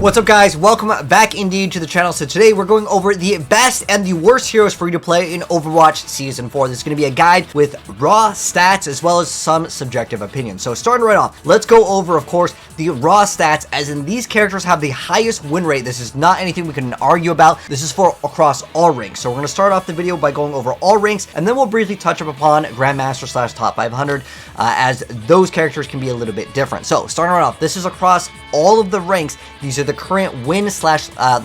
What's up, guys? Welcome back indeed to the channel. So today we're going over the best and the worst heroes for you to play in Overwatch Season 4. This is going to be a guide with raw stats as well as some subjective opinions. So starting right off, let's go over, of course, the raw stats, as in these characters have the highest win rate. This is not anything we can argue about. This is for across all ranks. So we're going to start off the video by going over all ranks, and then we'll briefly touch up upon Grandmaster / Top 500, as those characters can be a little bit different. So starting right off, this is across all of the ranks. These are the current win /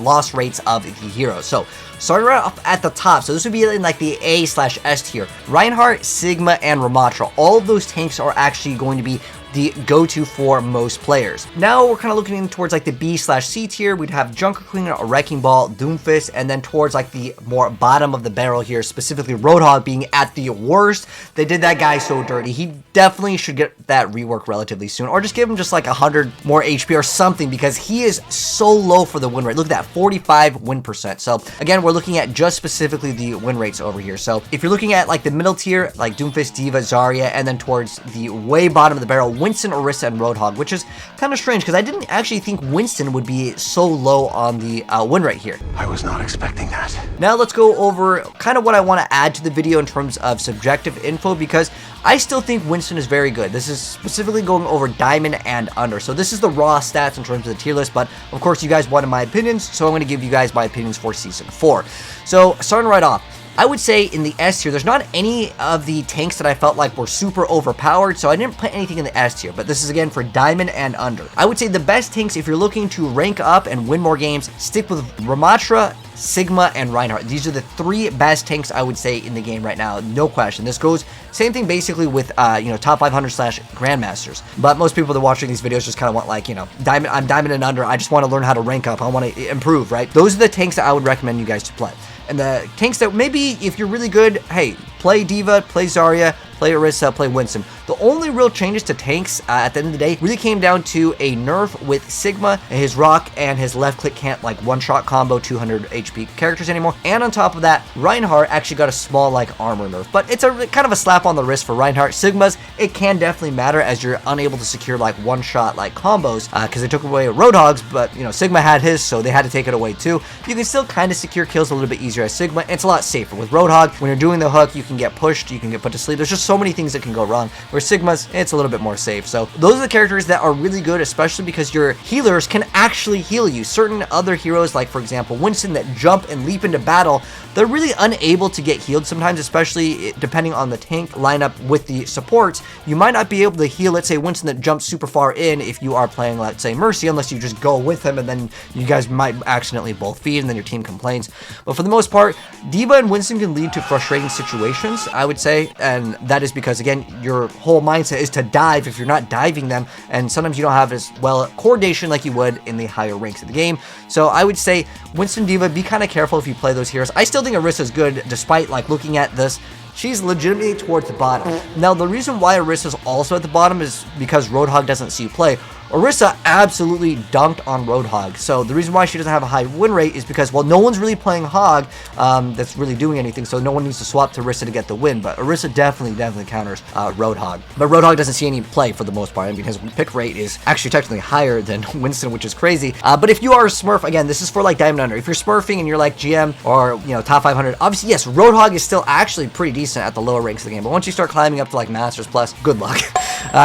loss rates of the heroes. So starting right off at the top, so this would be in like the A / S tier. Reinhardt, Sigma, and Ramattra. All of those tanks are actually going to be the go-to for most players. Now we're kind of looking in towards like the B / C tier. We'd have Junker Queen, a Wrecking Ball, Doomfist, and then towards like the more bottom of the barrel here, specifically Roadhog being at the worst. They did that guy so dirty. He definitely should get that rework relatively soon, or just give him just like 100 more HP or something, because he is so low for the win rate. Look at that, 45 win percent. So again, we're looking at just specifically the win rates over here. So if you're looking at like the middle tier, like Doomfist, Diva, Zarya, and then towards the way bottom of the barrel, Winston, Orisa, and Roadhog, which is kind of strange because I didn't actually think Winston would be so low on the win rate here. I was not expecting that. Now let's go over kind of what I want to add to the video in terms of subjective info, because I still think Winston is very good. This is specifically going over Diamond and under. So this is the raw stats in terms of the tier list, but of course you guys wanted my opinions, so I'm going to give you guys my opinions for Season 4. So starting right off, I would say in the S tier, there's not any of the tanks that I felt like were super overpowered, so I didn't put anything in the S tier, but this is again for Diamond and under. I would say the best tanks, if you're looking to rank up and win more games, stick with Ramattra, Sigma, and Reinhardt. These are the three best tanks I would say in the game right now, no question. This goes same thing basically with top 500 / Grandmasters. But most people that are watching these videos just kind of want like, Diamond. I'm Diamond and under. I just want to learn how to rank up. I want to improve, right? Those are the tanks that I would recommend you guys to play. And the tanks that maybe if you're really good, hey, play Diva, play Zarya, play Orisa, play Winston. The only real changes to tanks at the end of the day really came down to a nerf with Sigma, and his rock and his left click can't like one-shot combo 200 HP characters anymore. And on top of that, Reinhardt actually got a small like armor nerf, but it's a kind of a slap on the wrist for Reinhardt. Sigma's, it can definitely matter as you're unable to secure like one-shot like combos because they took away Roadhogs, but Sigma had his, so they had to take it away too. You can still kind of secure kills a little bit easier as Sigma. It's a lot safer with Roadhog. When you're doing the hook, you can get pushed, you can get put to sleep. There's just so many things that can go wrong. Where Sigma's, it's a little bit more safe. So those are the characters that are really good, especially because your healers can actually heal you. Certain other heroes, like for example Winston, that jump and leap into battle, they're really unable to get healed sometimes, especially depending on the tank lineup with the supports. You might not be able to heal, let's say, Winston that jumps super far in if you are playing, let's say, Mercy, unless you just go with him, and then you guys might accidentally both feed, and then your team complains. But for the most part, Diva and Winston can lead to frustrating situations, I would say, and that is because, again, your whole mindset is to dive if you're not diving them, and sometimes you don't have as well coordination like you would in the higher ranks of the game. So I would say Winston, Diva, be kind of careful if you play those heroes. I still think Orisa's good, despite like looking at this. She's legitimately towards the bottom. Now, the reason why Orisa's also at the bottom is because Roadhog doesn't see you play. Orisa absolutely dunked on Roadhog. So the reason why she doesn't have a high win rate is because, well, no one's really playing Hog that's really doing anything, so no one needs to swap to Orisa to get the win. But Orisa definitely counters Roadhog. But Roadhog doesn't see any play for the most part, because pick rate is actually technically higher than Winston, which is crazy. But if you are a Smurf, again, this is for like Diamond Under. If you're Smurfing and you're like GM or, top 500, obviously, yes, Roadhog is still actually pretty decent at the lower ranks of the game. But once you start climbing up to like Masters Plus, good luck.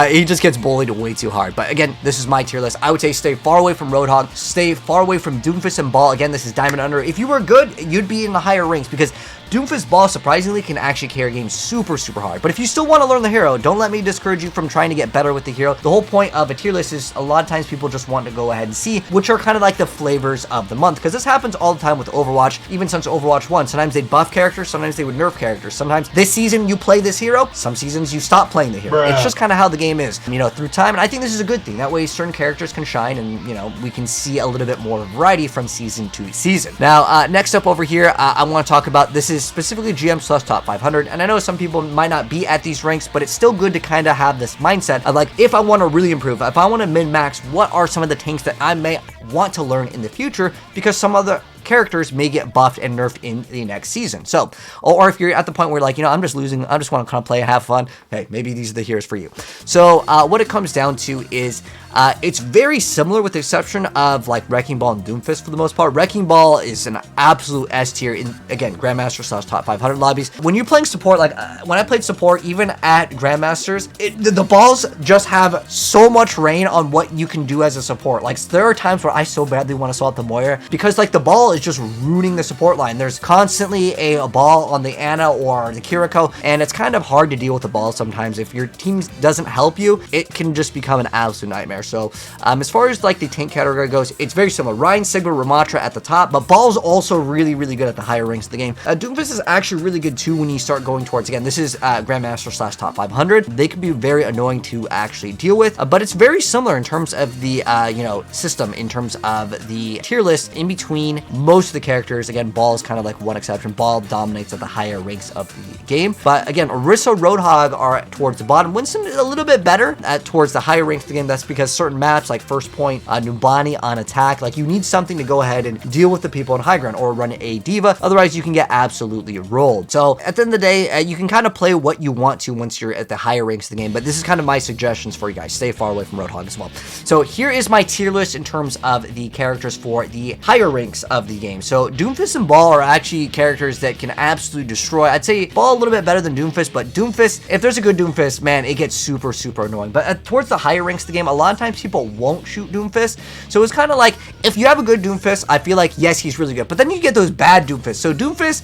He just gets bullied way too hard. But again, this is my tier list. I would say stay far away from Roadhog, stay far away from Doomfist and Ball. Again, this is Diamond Under. If you were good, you'd be in the higher ranks, because Doomfist Ball surprisingly can actually carry games super hard. But if you still want to learn the hero, don't let me discourage you from trying to get better with the hero. The whole point of a tier list is a lot of times people just want to go ahead and see which are kind of like the flavors of the month, because this happens all the time with Overwatch. Even since Overwatch 1, sometimes they'd buff characters, sometimes they would nerf characters. Sometimes this season you play this hero, some seasons you stop playing the hero. It's just kind of how the game is, through time. And I think this is a good thing. That way certain characters can shine, and we can see a little bit more variety from season to season. Now, next up over here, I want to talk about, this is specifically GM / top 500, and I know some people might not be at these ranks, but it's still good to kind of have this mindset of like, if I want to really improve, if I want to min-max, what are some of the tanks that I may want to learn in the future, because some other characters may get buffed and nerfed in the next season. So, or if you're at the point where like, I'm just losing, I just want to kind of play and have fun, hey, maybe these are the heroes for you. So what it comes down to is It's very similar with the exception of like Wrecking Ball and Doomfist for the most part. Wrecking Ball is an absolute S tier in, again, Grandmaster / top 500 lobbies. When you're playing support, like when I played support, even at Grandmasters, the balls just have so much reign on what you can do as a support. Like there are times where I so badly want to swap the Moira because like the ball is just ruining the support line. There's constantly a ball on the Ana or the Kiriko, and it's kind of hard to deal with the ball sometimes. If your team doesn't help you, it can just become an absolute nightmare. So as far as like the tank category goes, it's very similar. Rein, Sigma, Ramatra at the top, but Ball's also really, really good at the higher ranks of the game. Doomfist is actually really good too when you start going towards, again, this is Grandmaster / top 500. They can be very annoying to actually deal with, but it's very similar in terms of the, you know, system, in terms of the tier list in between most of the characters. Again, Ball is kind of like one exception. Ball dominates at the higher ranks of the game. But again, Orisa, Roadhog are towards the bottom. Winston is a little bit better towards the higher ranks of the game. That's because certain maps like First Point, Numbani on attack, like you need something to go ahead and deal with the people in high ground or run a diva. Otherwise, you can get absolutely rolled. So at the end of the day, you can kind of play what you want to once you're at the higher ranks of the game. But this is kind of my suggestions for you guys. Stay far away from Roadhog as well. So here is my tier list in terms of the characters for the higher ranks of the game. So Doomfist and Ball are actually characters that can absolutely destroy. I'd say Ball a little bit better than Doomfist, but Doomfist, if there's a good Doomfist, man, it gets super, super annoying. But towards the higher ranks of the game, a lot of times people won't shoot Doomfist. So it's kind of like, if you have a good Doomfist, I feel like, yes, he's really good. But then you get those bad Doomfists. So Doomfist,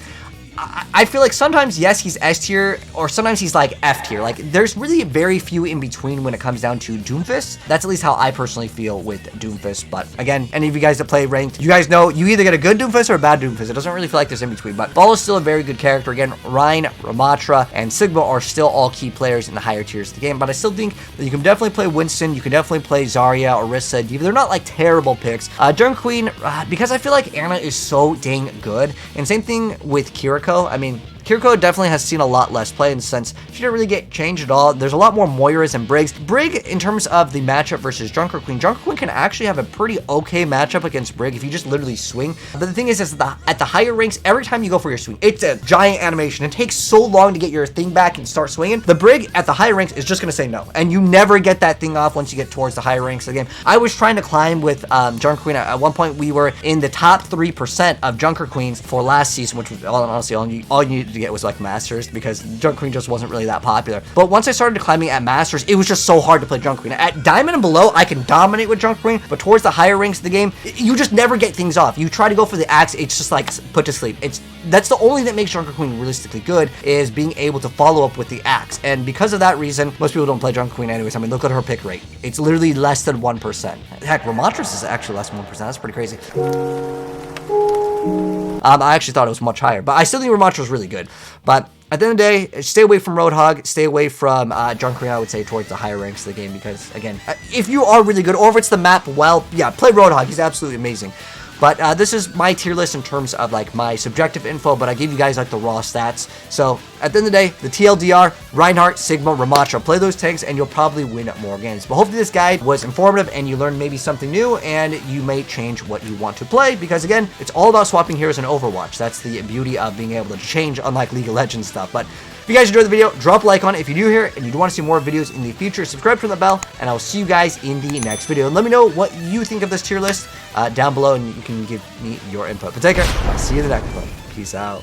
I feel like sometimes, yes, he's S tier, or sometimes he's like F tier. Like, there's really very few in between when it comes down to Doomfist. That's at least how I personally feel with Doomfist. But again, any of you guys that play ranked, you guys know you either get a good Doomfist or a bad Doomfist. It doesn't really feel like there's in between. But Ball is still a very good character. Again, Rein, Ramatra, and Sigma are still all key players in the higher tiers of the game. But I still think that you can definitely play Winston. You can definitely play Zarya, Orisa, Diva. They're not like terrible picks. Junk Queen, because I feel like Ana is so dang good. And same thing with Kiriko. I mean, Kiriko definitely has seen a lot less play in the sense she didn't really get changed at all. There's a lot more Moiras and Briggs. Brig, in terms of the matchup versus Junker Queen can actually have a pretty okay matchup against Brig if you just literally swing. But the thing is at the higher ranks, every time you go for your swing, it's a giant animation. It takes so long to get your thing back and start swinging. The Brig at the higher ranks is just going to say no. And you never get that thing off once you get towards the higher ranks of the game. I was trying to climb with Junker Queen. At one point, we were in the top 3% of Junker Queens for last season, which was honestly all you needed to get was like Masters, because Junk Queen just wasn't really that popular. But once I started climbing at Masters, it was just so hard to play Junk Queen. At Diamond and below, I can dominate with Junk Queen, but towards the higher ranks of the game, you just never get things off. You try to go for the axe, it's just like put to sleep. That's the only thing that makes Junker Queen realistically good, is being able to follow up with the axe. And because of that reason, most people don't play Junker Queen anyways. I mean, look at her pick rate. It's literally less than 1%. Heck, Ramatras is actually less than 1%. That's pretty crazy. I actually thought it was much higher, but I still think Ramatra is really good. But at the end of the day, stay away from Roadhog, stay away from Junk Queen, I would say, towards the higher ranks of the game, because, again, if you are really good, or if it's the map, well, yeah, play Roadhog. He's absolutely amazing. But this is my tier list in terms of like my subjective info, but I give you guys like the raw stats. So at the end of the day, the TLDR, Reinhardt, Sigma, Ramatra, play those tanks and you'll probably win more games. But hopefully this guide was informative and you learned maybe something new and you may change what you want to play, because again, it's all about swapping heroes in Overwatch. That's the beauty of being able to change, unlike League of Legends stuff. But if you guys enjoyed the video, drop a like on it. If you're new here and you want to see more videos in the future, subscribe to the bell, and I will see you guys in the next video. And let me know what you think of this tier list down below, and you can give me your input. But take care. I'll see you in the next one. Peace out.